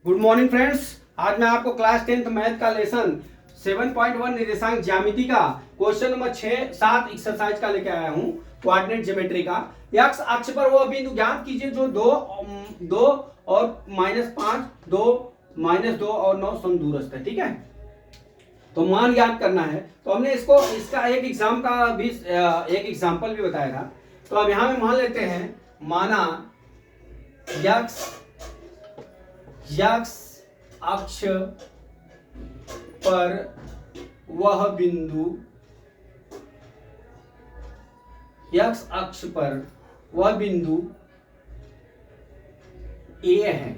Good morning friends. आज मैं आपको क्लास 10th मैथ का लेसन 7.1 निर्देशांक ज्यामिति का क्वेश्चन नंबर 6-7 एक्सरसाइज का लेके आया हूं। कोऑर्डिनेट ज्योमेट्री का एक्स अक्ष पर वह बिंदु ज्ञात कीजिए जो 2 और -5, 2 -2 और 9 सम दूरस्थ है। ठीक है, तो मान ज्ञात करना है। तो हमने इसका एक एग्जाम्पल भी बताया था। तो अब यहां में मान लेते हैं, माना यक्स अक्ष पर वह बिंदु ए है।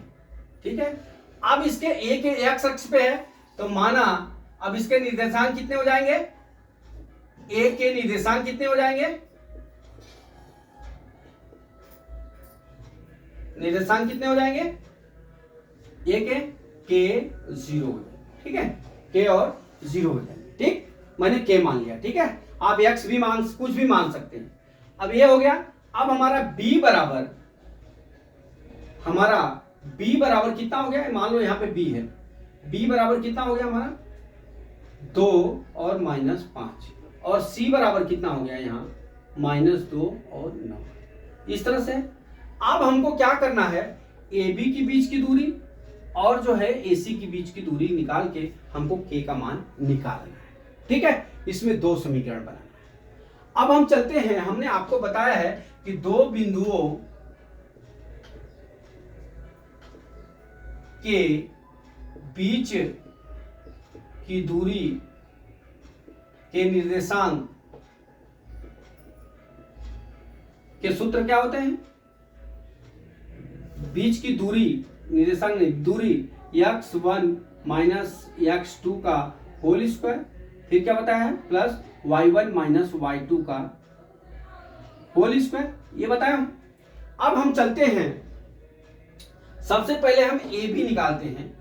ठीक है, अब इसके ए के एक्स अक्ष पे है, तो माना अब इसके निर्देशांक कितने हो जाएंगे? ए के निर्देशांक कितने हो जाएंगे? निर्देशांक कितने हो जाएंगे? ए के 0 हो जाएंगे। ठीक है, के और 0 हो जाएंगे। ठीक, मैंने के मान लिया। ठीक है, आप एक्स भी कुछ भी मान सकते हैं। अब ये हो गया। अब हमारा बी बराबर कितना हो गया? मान लो यहाँ पे बी है। बी बराबर कितना हो गया हमारा? 2 और -5। और सी बराबर कितना हो गया यहाँ? -2 और 9। इस तरह से अब हमको क्या करना है? ए बी के बीच की दूरी और जो है AC के बीच की दूरी निकाल के हमको K का मान निकालना है। ठीक है, इसमें दो समीकरण बनाना है। अब हम चलते हैं, हमने आपको बताया है कि दो बिंदुओं के बीच की दूरी के निर्देशांक के सूत्र क्या होते हैं? बीच की दूरी, निर्देशांक नहीं, दूरी x1 - x2 का होल स्क्वायर, फिर क्या बताया है? प्लस y1 - y2 का होल स्क्वायर, ये बताया हूं। अब हम चलते हैं, सबसे पहले हम ए बी निकालते हैं।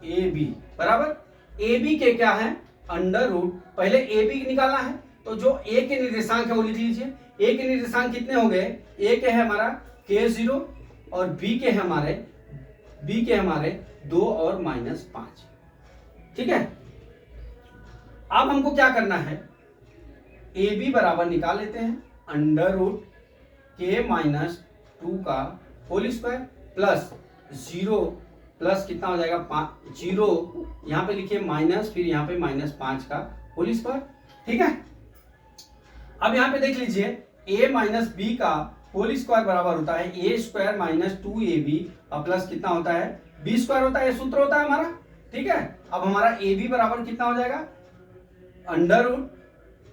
ए बी बराबर ए बी के क्या है? Under root. पहले ए बी निकालना है, तो जो ए के निर्देशांक है वो लिख लीजिए। ए के निर्देशांक कितने हो गए? ए के है हमारा k0 और बी के हमारे 2 और -5। ठीक है, अब हमको क्या करना है? ए बी बराबर निकाल लेते हैं अंडर रूट के -2 का होल स्क्वायर प्लस 0 प्लस कितना हो जाएगा? 0 यहां पे लिखिए माइनस, फिर यहां पे -5 का होल स्क्वायर। ठीक है, अब यहां पे देख लीजिए a - b का होल स्क्वायर बराबर होता है a² - 2ab और प्लस कितना होता है? b स्क्वायर होता है। ये सूत्र होता है हमारा। ठीक है, अब हमारा ए बी बराबर कितना हो जाएगा? Under root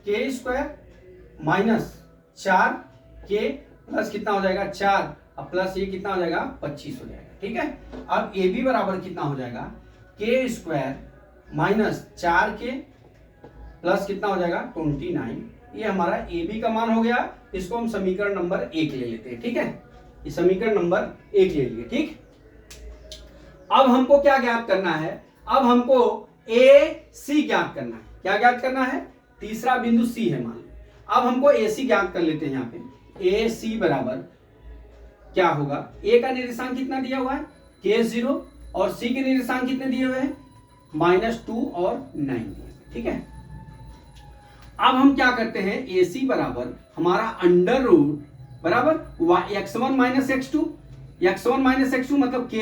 k² - 4k plus कितना हो जाएगा? 4 और प्लस ये कितना हो जाएगा? 25 हो जाएगा। ठीक है, अब ए बी बराबर कितना हो जाएगा? k² - 4k प्लस कितना हो जाएगा? 29। ये हमारा ए बी का मान हो गया। इसको हम समीकरण नंबर 1 ले लेते हैं। ठीक है, ये समीकरण नंबर 1 ले लिए। ठीक, अब हमको क्या ज्ञात करना है? अब हमको ए सी ज्ञात करना है। क्या ज्ञात करना है? तीसरा बिंदु सी है मान लो। अब हमको ए सी ज्ञात कर लेते हैं। यहाँ पे ए सी बराबर क्या होगा? ए का निर्देशांक कितना दिया हुआ है? k0 और सी के निर्देशांक कितने दिए हुए हैं? -2 और 9। ठीक है, अब हम क्या करते हैं? ए सी बराबर हमारा अंडर रूट बराबर x1 - x2। x1 - x2 मतलब k -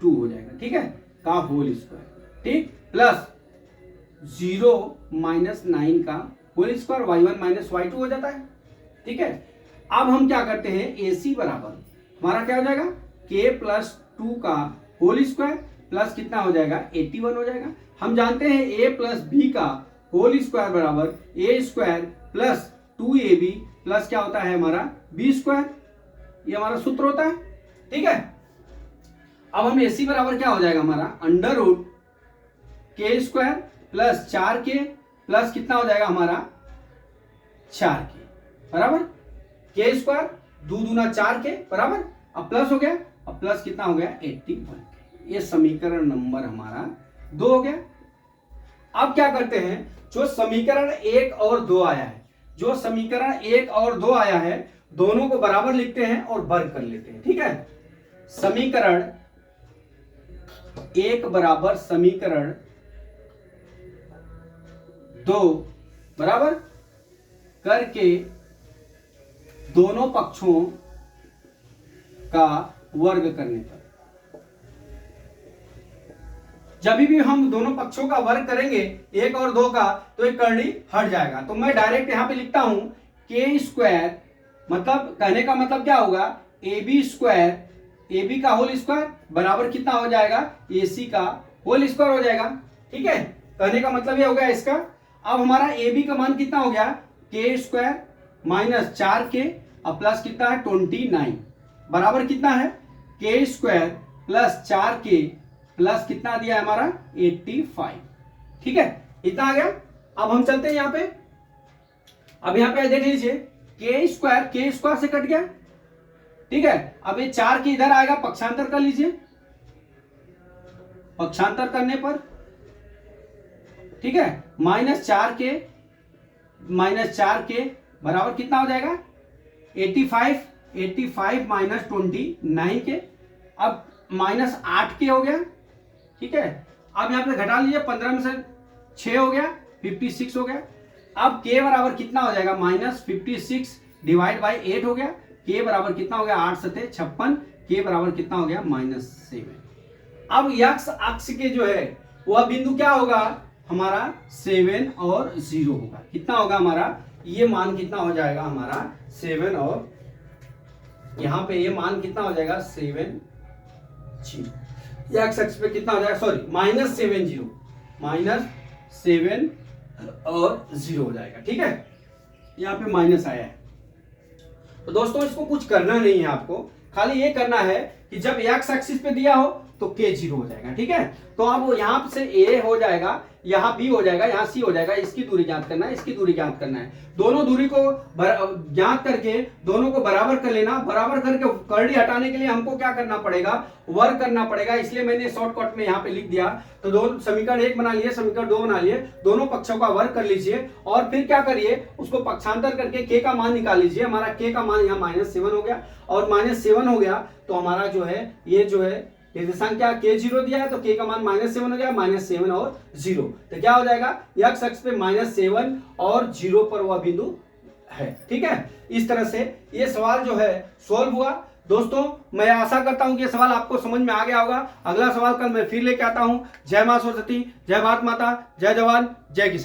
2 हो जाएगा। ठीक है, का होल स्क्वायर। ठीक, प्लस 0 - 9 का होल स्क्वायर y1 - y2 हो जाता है। ठीक है, अब हम क्या करते हैं? ए सी बराबर हमारा क्या हो जाएगा? k + 2 का होल स्क्वायर प्लस कितना हो जाएगा? 81 हो जाएगा। हम जानते हैं a + b का होल स्क्वायर बराबर a² प्लस 2ab प्लस क्या होता है हमारा? b²। ये हमारा सूत्र होता है। ठीक है, अब हम AC बराबर क्या हो जाएगा हमारा? Under root k² plus 4k plus कितना हो जाएगा हमारा? 4k बराबर k² 2 दूना 4k बराबर, अब प्लस हो गया, अब प्लस कितना हो गया? 81। ये समीकरण नंबर हमारा 2 हो गया। अब क्या करते हैं? जो समीकरण 1 और 2 आया है, दोनों को बराबर लिखते हैं और वर्ग कर लेते हैं। ठीक है, समीकरण 1 बराबर समीकरण 2 बराबर करके दोनों पक्षों का वर्ग करने पर, जब भी हम दोनों पक्षों का वर्ग करेंगे 1 और 2 का, तो एक करड़ी हट जाएगा। तो मैं डायरेक्ट यहां पे लिखता हूं के स्क्वायर, मतलब कहने का मतलब क्या होगा, A B square, A B का होल स्क्वायर बराबर कितना हो जाएगा, ए सी का होल स्क्वायर हो जाएगा। ठीक है, कहने का मतलब ये हो गया इसका। अब हमारा ए बी का मान कितना हो गया, के स्क्वायर माइनस 4k और प्लस कितना है 29 बराबर कितना है, के स्क्वायर प्लस 4k प्लस कितना दिया है हमारा 85। ठीक है, इतना आ गया। अब हम चलते हैं यहां पे, अब यहां पे देख लीजिए के स्क्वायर से कट गया। ठीक है, अब ये 4 के इधर आएगा, पक्षांतर कर लीजिए, पक्षांतर करने पर ठीक है माइनस 4 के बराबर कितना हो जाएगा 85 माइनस 29 के, अब माइनस 8 के हो गया। ठीक है, अब यहां पे घटा लीजिए, 15 में से 6 हो गया 56 हो गया। अब के बराबर कितना हो जाएगा, माइनस 56 डिवाइड बाई 8 हो गया। के बराबर कितना हो गया 8 सते 56, के बराबर कितना हो गया -7। अब यक्स अक्ष के जो है वह बिंदु क्या होगा हमारा 7 और 0 होगा। कितना होगा हमारा, ये मान कितना हो जाएगा हमारा 7 और यहां पे ये मान कितना हो जाएगा 7 0, यक्स अक्ष पे कितना हो जाएगा, सॉरी -7 और 0 हो जाएगा। ठीक है, यहाँ पे माइनस आया है। तो दोस्तों इसको कुछ करना नहीं है, आपको खाली ये करना है कि जब एक्स एक्सिस पे दिया हो तो के 0 हो जाएगा। ठीक है, तो अब यहाँ से ए हो जाएगा, यहाँ बी हो जाएगा, यहाँ सी हो जाएगा, इसकी दूरी ज्ञात करना है, इसकी दूरी ज्ञात करना है। दोनों दूरी को ज्ञात करके दोनों को बराबर कर लेना, बराबर करके करड़ी हटाने के लिए हमको क्या करना पड़ेगा, वर्ग करना पड़ेगा। इसलिए मैंने शॉर्टकट में यहाँ पे लिख दिया। तो दो समीकरण 1 बना लिए, समीकरण 2 बना लिए, दोनों पक्षों का वर्ग कर लीजिए और फिर क्या करिए, उसको पक्षांतर करके के का मान निकाल लीजिए। हमारा के का मान यहाँ -7 हो गया और -7 हो गया तो हमारा जो है ये जो है निर्देशांक क्या के 0 दिया है, तो के का मान -7 हो गया, -7 और 0, तो क्या हो जाएगा एक्स अक्ष पे -7 और 0 पर वह बिंदु है। ठीक है, इस तरह से ये सवाल जो है सोल्व हुआ। दोस्तों मैं आशा करता हूं कि ये सवाल आपको समझ में आ गया होगा। अगला सवाल कल मैं फिर लेके आता हूं। जय मां सरस्वती, जय भारत माता, जय जवान, जय किसान।